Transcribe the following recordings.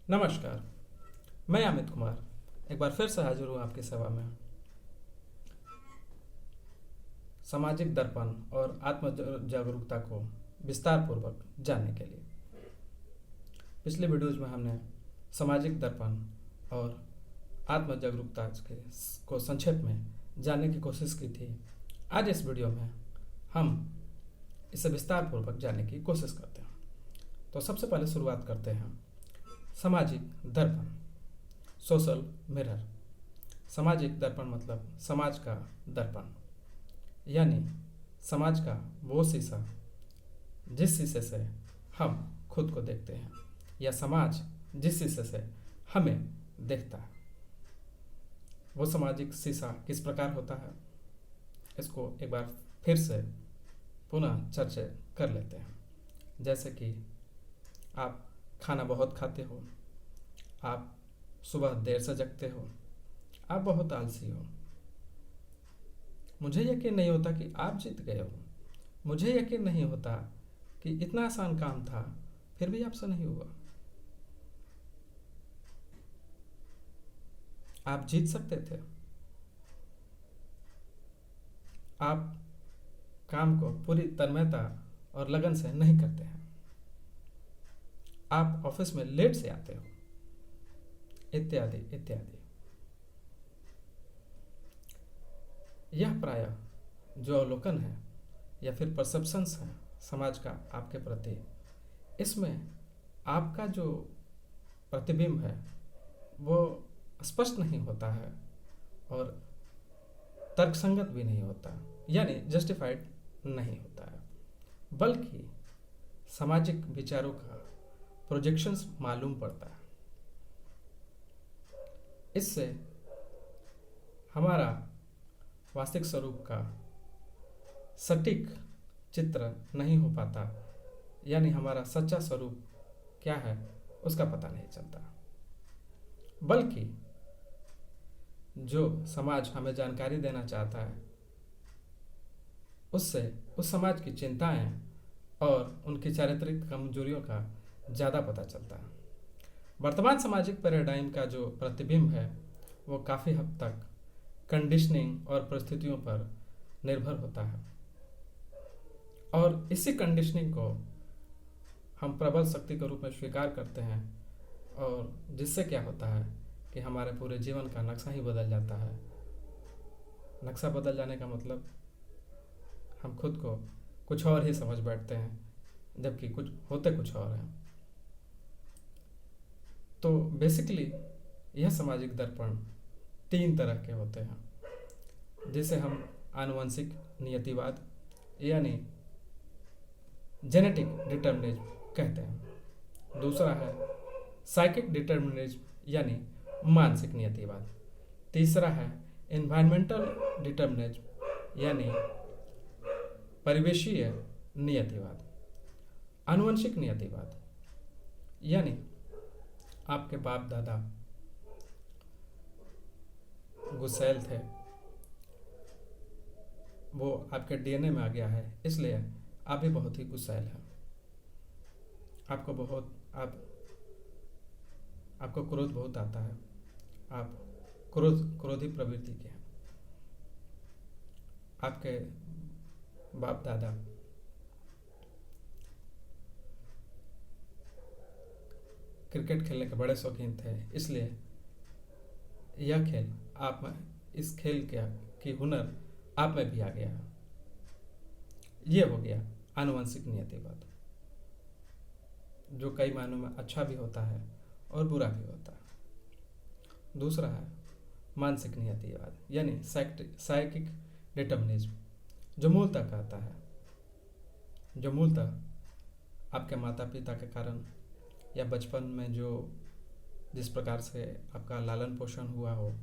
नमस्कार। मैं अमित कुमार एक बार फिर से हाजिर हूँ आपकी सेवा में सामाजिक दर्पण और आत्म जागरूकता को विस्तार पूर्वक जानने के लिए। पिछले वीडियोज में हमने सामाजिक दर्पण और आत्म जागरूकता को संक्षेप में जानने की कोशिश की थी। आज इस वीडियो में हम इसे विस्तार पूर्वक जानने की कोशिश करते हैं। तो सबसे पहले शुरुआत करते हैं सामाजिक दर्पण, सोशल मिरर। सामाजिक दर्पण मतलब समाज का दर्पण, यानी समाज का वो शीशा जिस शीशे से हम खुद को देखते हैं या समाज जिस शीशे से हमें देखता है। वो सामाजिक शीशा किस प्रकार होता है, इसको एक बार फिर से पुनः चर्चा कर लेते हैं। जैसे कि आप खाना बहुत खाते हो, आप सुबह देर से जगते हो, आप बहुत आलसी हो। मुझे यकीन नहीं होता कि आप जीत गए हो। मुझे यकीन नहीं होता कि इतना आसान काम था फिर भी आपसे नहीं हुआ। आप जीत सकते थे। आप काम को पूरी तन्मयता और लगन से नहीं करते हैं। आप ऑफिस में लेट से आते हो, इत्यादि इत्यादि। यह प्रायः जो अवलोकन है या फिर परसेप्शंस है समाज का आपके प्रति, इसमें आपका जो प्रतिबिंब है वो स्पष्ट नहीं होता है और तर्कसंगत भी नहीं होता, यानी जस्टिफाइड नहीं होता है, बल्कि सामाजिक विचारों का प्रोजेक्शंस मालूम पड़ता है। इससे हमारा वास्तविक स्वरूप का सटीक चित्र नहीं हो पाता, यानी हमारा सच्चा स्वरूप क्या है उसका पता नहीं चलता। बल्कि जो समाज हमें जानकारी देना चाहता है उससे उस समाज की चिंताएं और उनकी चारित्रिक कमजोरियों का ज़्यादा पता चलता है। वर्तमान सामाजिक पैराडाइम का जो प्रतिबिंब है वो काफ़ी हद तक कंडीशनिंग और परिस्थितियों पर निर्भर होता है, और इसी कंडीशनिंग को हम प्रबल शक्ति के रूप में स्वीकार करते हैं, और जिससे क्या होता है कि हमारे पूरे जीवन का नक्शा ही बदल जाता है। नक्शा बदल जाने का मतलब हम खुद को कुछ और ही समझ बैठते हैं, जबकि कुछ होते कुछ और हैं। तो बेसिकली यह सामाजिक दर्पण 3 तरह के होते हैं, जिसे हम आनुवंशिक नियतिवाद यानी जेनेटिक डिटर्मिनिज्म कहते हैं। दूसरा है साइकिक डिटर्मिनिज्म यानी मानसिक नियतिवाद। तीसरा है एनवायरमेंटल डिटर्मिनिज्म यानी परिवेशीय नियतिवाद। आनुवंशिक नियतिवाद यानी आपके बाप दादा गुस्सैल थे, वो आपके डीएनए में आ गया है, इसलिए आप भी बहुत ही गुस्सैल हैं। आपको क्रोध बहुत आता है, आप क्रोधी प्रवृत्ति के हैं। आपके बाप दादा क्रिकेट खेलने के बड़े शौकीन थे, इसलिए यह खेल आप में, इस खेल की हुनर आप में भी आ गया है। ये हो गया आनुवंशिक नियतिवाद, जो कई मायनों में अच्छा भी होता है और बुरा भी होता है। दूसरा है मानसिक नियतिवाद यानी साइकिक डिटर्मिनिज्म, जो मूलतः कहता है, जो मूलतः आपके माता पिता के कारण या बचपन में जिस प्रकार से आपका लालन पोषण हुआ हो,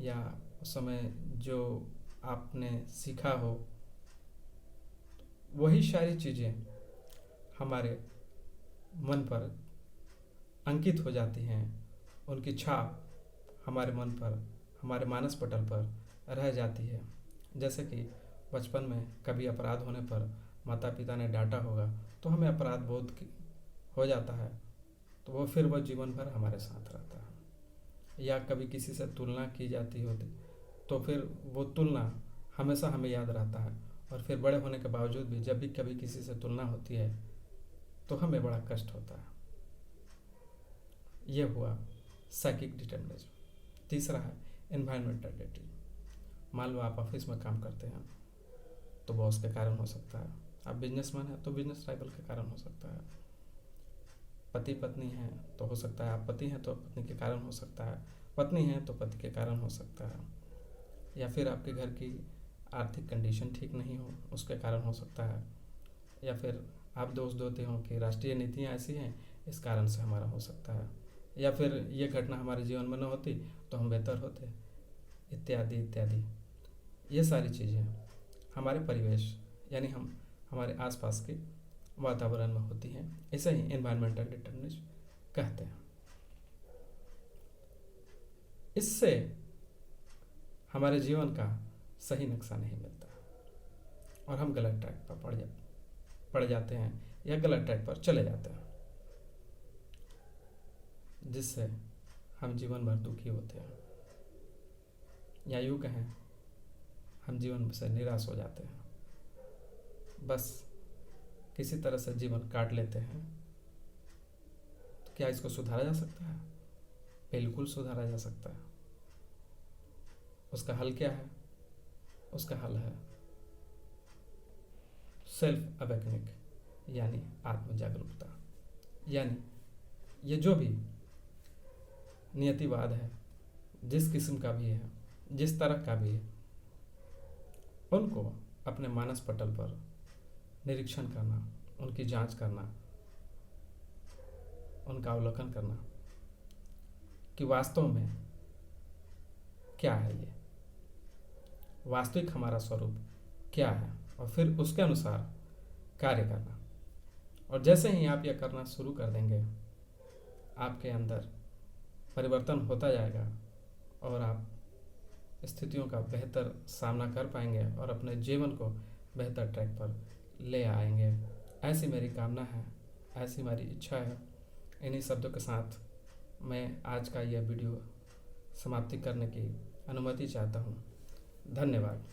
या उस समय जो आपने सीखा हो, वही सारी चीज़ें हमारे मन पर अंकित हो जाती हैं। उनकी छाप हमारे मन पर, हमारे मानस पटल पर रह जाती है। जैसे कि बचपन में कभी अपराध होने पर माता पिता ने डांटा होगा तो हमें अपराध बोध हो जाता है, तो वो फिर वो जीवन भर हमारे साथ रहता है। या कभी किसी से तुलना की जाती होती तो फिर वो तुलना हमेशा हमें याद रहता है, और फिर बड़े होने के बावजूद भी जब भी कभी किसी से तुलना होती है तो हमें बड़ा कष्ट होता है। ये हुआ साइकिक डिटर्मिनिज्म। तीसरा है एनवायरमेंटल डेटिंग। मान लो आप ऑफिस में काम करते हैं तो बॉस के कारण हो सकता है, आप बिजनेसमैन हैं तो बिजनेस राइवल के कारण हो सकता है, पति पत्नी हैं तो हो सकता है, आप पति हैं तो पत्नी के कारण हो सकता है, पत्नी हैं तो पति के कारण हो सकता है, या फिर आपके घर की आर्थिक कंडीशन ठीक नहीं हो उसके कारण हो सकता है, या फिर आप दोष देते हो कि राष्ट्रीय नीतियाँ ऐसी हैं इस कारण से हमारा हो सकता है, या फिर ये घटना हमारे जीवन में न होती तो हम बेहतर होते, इत्यादि इत्यादि। ये सारी चीज़ें हमारे परिवेश यानी हम हमारे आसपास के वातावरण में होती हैं। इसे ही एनवायरमेंटल डिटर्मिनिज्म कहते हैं। इससे हमारे जीवन का सही नक्शा नहीं मिलता और हम गलत ट्रैक पर पड़ जाते हैं या गलत ट्रैक पर चले जाते हैं, जिससे हम जीवन भर दुखी होते हैं, या यूँ कहें हम जीवन से निराश हो जाते हैं, बस किसी तरह से जीवन काट लेते हैं। तो क्या इसको सुधारा जा सकता है? बिल्कुल सुधारा जा सकता है। उसका हल क्या है? उसका हल है सेल्फ अवेकनिंग यानी आत्म जागरूकता। यानी ये जो भी नियतिवाद है, जिस किस्म का भी है, जिस तरह का भी है, उनको अपने मानस पटल पर निरीक्षण करना, उनकी जांच करना, उनका अवलोकन करना कि वास्तव में क्या है, ये वास्तविक हमारा स्वरूप क्या है, और फिर उसके अनुसार कार्य करना। और जैसे ही आप यह करना शुरू कर देंगे, आपके अंदर परिवर्तन होता जाएगा और आप स्थितियों का बेहतर सामना कर पाएंगे और अपने जीवन को बेहतर ट्रैक पर ले आएंगे। ऐसी मेरी कामना है, ऐसी मेरी इच्छा है। इन्हीं शब्दों के साथ मैं आज का यह वीडियो समाप्ति करने की अनुमति चाहता हूँ। धन्यवाद।